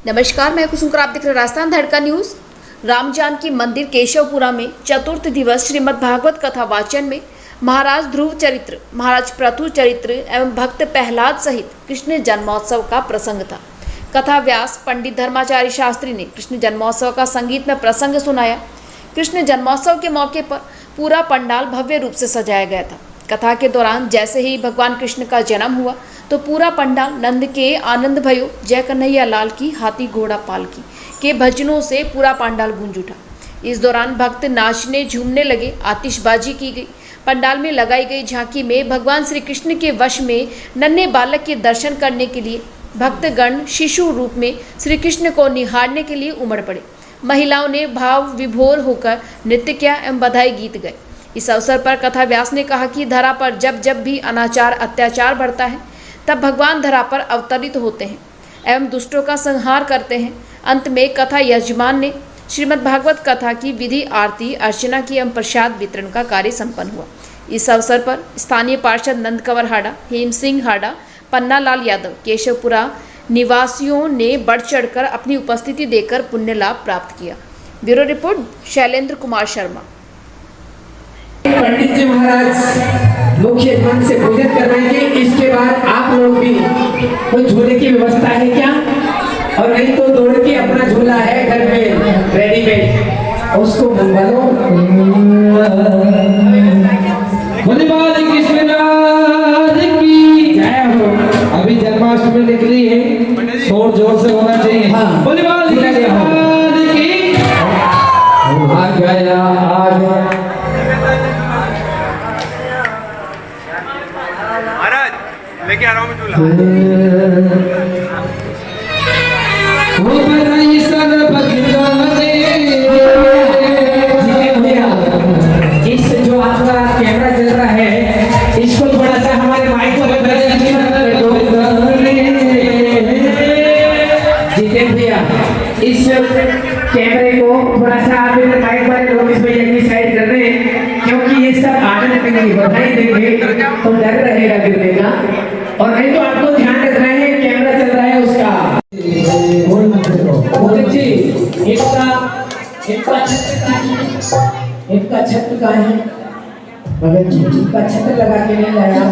नमस्कार, मैं कुसुम, आप देख रहे राजस्थान धड़का न्यूज। राम जानकी मंदिर केशवपुरा में चतुर्थ दिवस श्रीमद् भागवत कथा वाचन में महाराज ध्रुव चरित्र, महाराज प्रथु चरित्र एवं भक्त प्रहलाद सहित कृष्ण जन्मोत्सव का प्रसंग था। कथा व्यास पंडित धर्माचार्य शास्त्री ने कृष्ण जन्मोत्सव का संगीत में प्रसंग सुनाया। कृष्ण जन्मोत्सव के मौके पर पूरा पंडाल भव्य रूप से सजाया गया था। कथा के दौरान जैसे ही भगवान कृष्ण का जन्म हुआ तो पूरा पंडाल नंद के आनंद भयो, जय कन्हैया लाल की, हाथी घोड़ा पालकी के भजनों से पूरा पंडाल गूंज उठा। इस दौरान भक्त नाचने झूमने लगे, आतिशबाजी की गई। पंडाल में लगाई गई झांकी में भगवान श्री कृष्ण के वश में नन्हे बालक के दर्शन करने के लिए भक्तगण शिशु रूप में श्री कृष्ण को निहारने के लिए उमड़ पड़े। महिलाओं ने भाव विभोर होकर नृत्य किया एवं बधाई गीत गाए। इस अवसर पर कथा व्यास ने कहा कि धरा पर जब जब भी अनाचार अत्याचार बढ़ता है तब भगवान धरा पर अवतरित होते हैं एवं दुष्टों का संहार करते हैं। अंत में कथा यजमान ने श्रीमद् भागवत कथा की विधि आरती अर्चना की एवं प्रसाद वितरण का कार्य संपन्न हुआ। इस अवसर पर स्थानीय पार्षद नंद कंवर हाड़ा, हेम सिंह हाड़ा, पन्ना लाल यादव, केशवपुरा निवासियों ने बढ़ चढ़कर अपनी उपस्थिति देकर पुण्य लाभ प्राप्त किया। Bureau report Shailendra Kumar Sharma. पंडित जी महाराज मुख्य मन से भोजन करवाएंगे। इसके बाद आप लोग भी कोई झूले की व्यवस्था है क्या? और नहीं तो दौड़ के अपना झूला है घर में रेडीमेड, उसको मंगवा लो। की जय हो। अभी जन्माष्टमी निकली है, शोर जोर से होना चाहिए। हाँ। की आ गया आ गया लेके आ रहा हूँ मैं झूला। इस जो आपका कैमरा चल रहा है इसको थोड़ा सा हमारे माइक को जितेंद्र भैया, इस कैमरे को थोड़ा सा आप माइक वाले लोग इसमें यही साइड कर रहे हैं, क्योंकि ये सब आनंद देंगे, बधाई देंगे तो डर रहेगा गिरने का। और नहीं तो आपको ध्यान रखना है कैमरा चल रहा है उसका। इनका छत्र का है, भगत जी का छत्र लगा के नहीं लाया।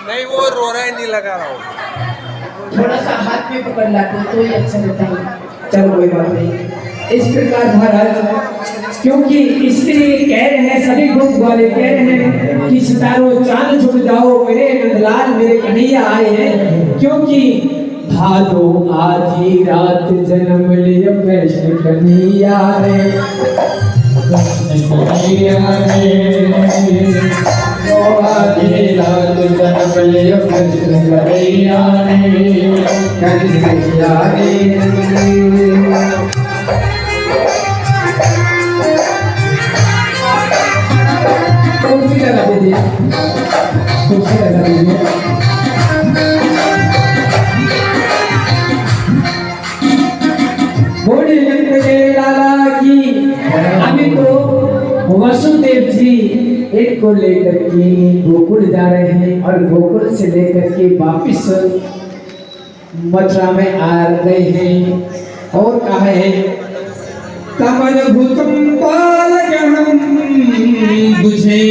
नहीं, वो रो रहा है, नहीं लगा रहा हूँ। थोड़ा सा हाथ में पकड़ लाते तो ही अच्छा रहता है। चलो कोई बात नहीं। इस प्रकार महाराज, क्योंकि इसलिए कह रहे हैं, सभी ग्रुप वाले कह रहे हैं कि सितारों चांद छुप जाओ, मेरे नंदलाल मेरे कन्हैया आए हैं। क्योंकि भादो आधी रात जन्म लिया कृष्ण कन्हैया रे, कन्हैया रे, आधी रात जन्म लिया कृष्ण कन्हैया रे, कन्हैया रे। कुर्सी लगा दीजिए, कुर्सी लगा दीजिए। बोले लाला की। अभी तो वसुदेव जी इनको लेकर के गोकुल जा रहे हैं और गोकुल से लेकर के वापिस मथुरा में आ रहे हैं। और कहा है कमल भूतम पालकहम बुझे,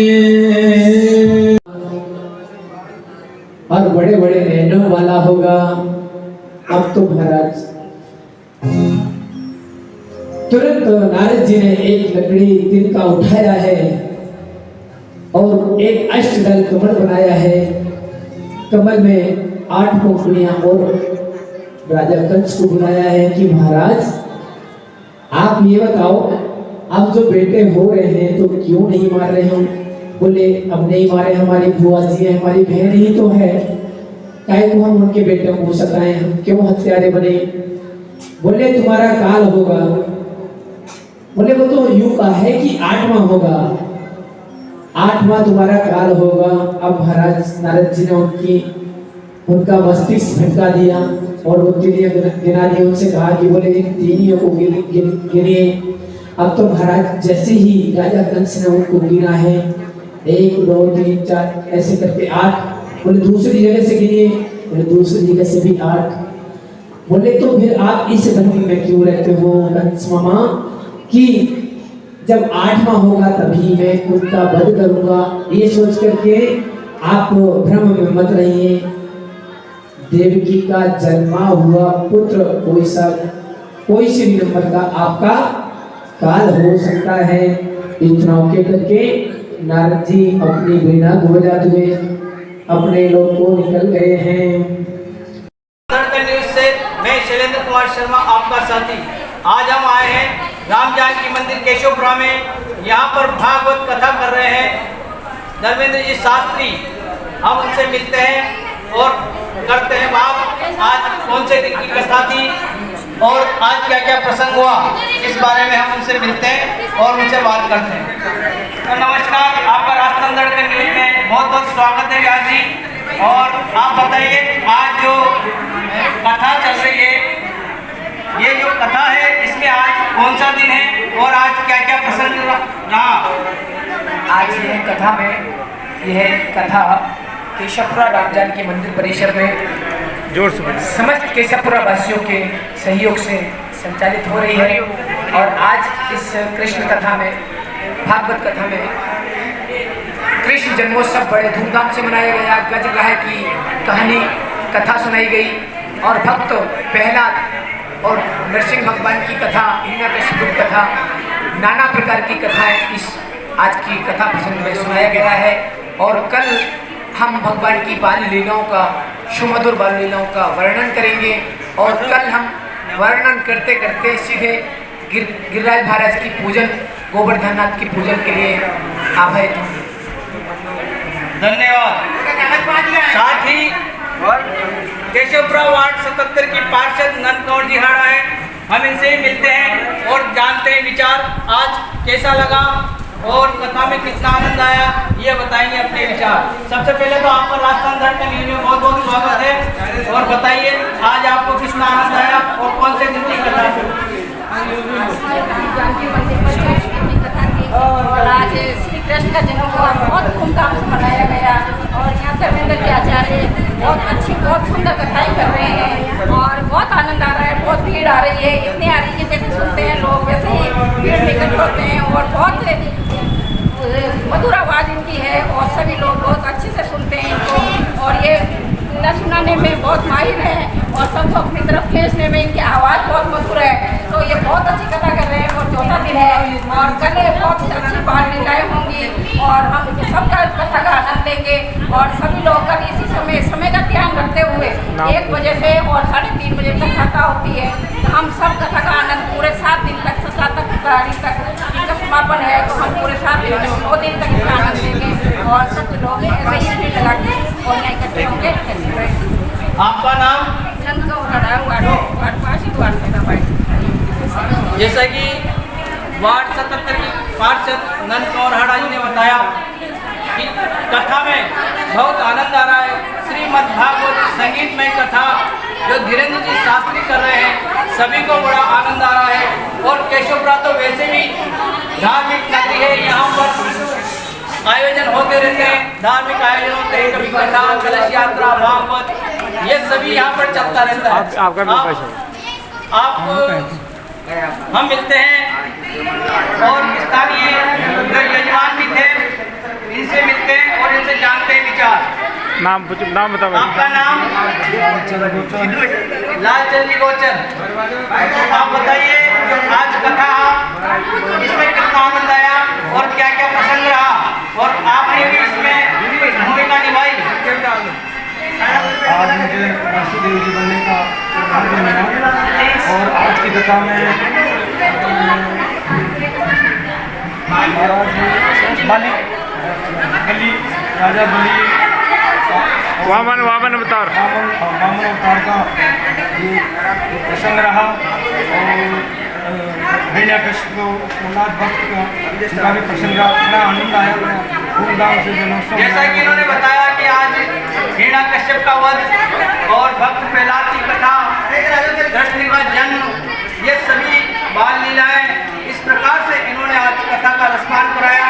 और बड़े बड़े नैनों वाला होगा। अब तो महाराज तुरंत नारद जी ने एक लकड़ी तिनका उठाया है और एक अष्टदल कमल बनाया है। कमल में 8 पंखुड़ियां और राजा कंस को बुलाया है कि महाराज आप ये बताओ, आप जो बेटे हो रहे हैं तो क्यों नहीं मार रहे हो? बोले अब नहीं मारे, हमारी बुआ जी है, हमारी बहन ही तो है, काहे को हम उनके बेटों को सताएं, हम क्यों हत्यारे बने? बोले तुम्हारा काल होगा। बोले वो तो यूं का है कि 8वां होगा, 8वां तुम्हारा काल होगा। अब महाराज नारद जी ने उनका मस्तिष्क झटका दिया और उनके लिए गिना दिया। उनसे कहा कि बोले इन तीनियों को गिनिए। अब तो महाराज जैसे ही राजा कंस ने उनको गिना है 1 2 3 4 ऐसे करके 8। बोले दूसरी जगह से गिनिए, बोले दूसरी जगह से भी 8। बोले तो फिर आप इस धर्म में क्यों रहते हो कंस मामा, कि जब 8वां होगा तभी मैं खुद का वध करूंगा। ये सोच करके आप भ्रम में मत रहिए। देवकी का जन्मा हुआ पुत्र कोई से भी नंबर का आपका काल हो सकता है। इतना के करके नारद जी अपनी वीणा बजाते हुए अपने लोग को निकल गए हैं। न्यूज़ से मैं शैलेंद्र कुमार शर्मा आपका साथी। आज हम आए हैं राम जानकी मंदिर केशवपुरा में। यहाँ पर भागवत कथा कर रहे हैं धर्मेंद्र जी शास्त्री। हम उनसे मिलते हैं और करते हैं बात। आज कौन से दिन की कथा थी और आज क्या क्या प्रसंग हुआ, इस बारे में हम उनसे मिलते हैं और उनसे बात करते हैं। तो नमस्कार, आपका राजस्थान धड़कन न्यूज़ में बहुत बहुत स्वागत है व्यास जी। और आप बताइए, आज जो कथा चल रही है, ये जो कथा है इसमें आज कौन सा दिन है और आज क्या क्या प्रसंग रहा? आज यह कथा में यह कथा केशवपुरा राम जानकी मंदिर परिसर में जोर से समस्त केशवपुरा वासियों के सहयोग से संचालित हो रही है। और आज इस कृष्ण कथा में, भागवत कथा में कृष्ण जन्मोत्सव बड़े धूमधाम से मनाया गया। गज गाय की कहानी कथा सुनाई गई और भक्त प्रहलाद और नरसिंह भगवान की कथा, हिरण्यकशिपु की कथा, नाना प्रकार की कथाएं इस आज की कथा प्रसंग में सुनाया गया है। और कल हम भगवान की बाल लीलाओं का, सुमधुर बाल लीलाओं का वर्णन करेंगे। और कल हम वर्णन करते करते सीधे गिरिराज महाराज की पूजन, गोवर्धन नाथ की पूजन के लिए आवाहित होंगे। धन्यवाद। साथ ही केशवपुरा वार्ड 77 की पार्षद नंद कौर जी हाड़ा है, हम इनसे ही मिलते हैं और जानते हैं विचार आज कैसा लगा और कथा में कितना आनंद आया, ये बताएंगे अपने विचार। सबसे पहले तो आपका राजस्थान धड़कन न्यूज़ में बहुत बहुत स्वागत है। और बताइए आज आपको कितना आनंद आया और कौन से दिन की कथा और आज श्री कृष्ण का जन्म हुआ, बहुत धूमधाम से मनाया गया। और यहाँ धर्मेंद्र के आचार्य बहुत सुंदर कथाएं कर रहे हैं और बहुत आनंद आ रहा है। बहुत भीड़ आ रही है, इतनी आ रही है जैसे सुनते हैं लोग वैसे ही भीड़ निकट होते हैं। और बहुत मधुर आवाज़ इनकी है और सभी लोग बहुत अच्छे से सुनते हैं इनको। और ये न सुनाने में बहुत माहिर हैं और सबको अपनी तरफ खींचने में इनकी आवाज़ बहुत मधुर है। तो ये बहुत अच्छी कथा कर रहे हैं और चौथा दिन है और कल बहुत अच्छी बाल लीलाएँ होंगी और हम सबका कथा का आनंद लेंगे। और सभी लोग कल इसी समय का ध्यान रखते हुए 1 बजे से और 3:30 बजे तक कथा होती है। तो हम सब कथा का आनंद पूरे 7 दिन तक, 7 तारीख तक इनका समापन है। तो हम पूरे 7 दिन तक, 2 दिन तक इसका आनंद लेंगे और सब लोग ऐसे ही भीड़ लगा के और यहाँ इकट्ठे होंगे। आपका नाम? नंद कौर हाड़ा, वार्ड पार्षद। जैसा कि वार्ड 77 की पार्षद नंद कौर हाड़ा जी ने बताया कि कथा में बहुत आनंद आ रहा है। श्रीमद् भागवत संगीतमय कथा जो धीरेन्द्र जी शास्त्री कर रहे हैं, सभी को बड़ा आनंद आ रहा है। और केशवपुरा तो वैसे भी धार्मिक नगरी है, यहाँ पर आयोजन होते रहते हैं, धार्मिक आयोजन होते हैं, कभी कथा, कलश यात्रा, भागवत, ये सभी यहाँ पर चलता रहता है। आप हम मिलते हैं और स्थानीय जो यजमान भी थे इनसे मिलते हैं और इनसे जानते हैं विचार। नाम बताओ। आपका नाम? लालचंद जी गोचर। आप बताइए आज कथा इसमें कितना आनंद आया और क्या क्या प्रसंग रहा और आपने भी इसमें भूमिका निभाई। आज मुझे वासुदेव जी बनने का सौभाग्य मिला और आज की कथा में महाराज बलि राजा बलि वामन अवतार का ये प्रसंग रहा। और हिरण्यकशिपु प्रहलाद भक्त का भी प्रसंग रहा। बड़ा आनंद आया, धूमधाम से जन्मोत्सव। जैसा कि इन्होंने बताया कि आज हिरण्यकश्यप का वध और भक्त प्रहलाद की कथा, कृष्ण का जन्म, ये सभी बाल लीलाएं इस प्रकार से इन्होंने आज कथा का रसपान कराया।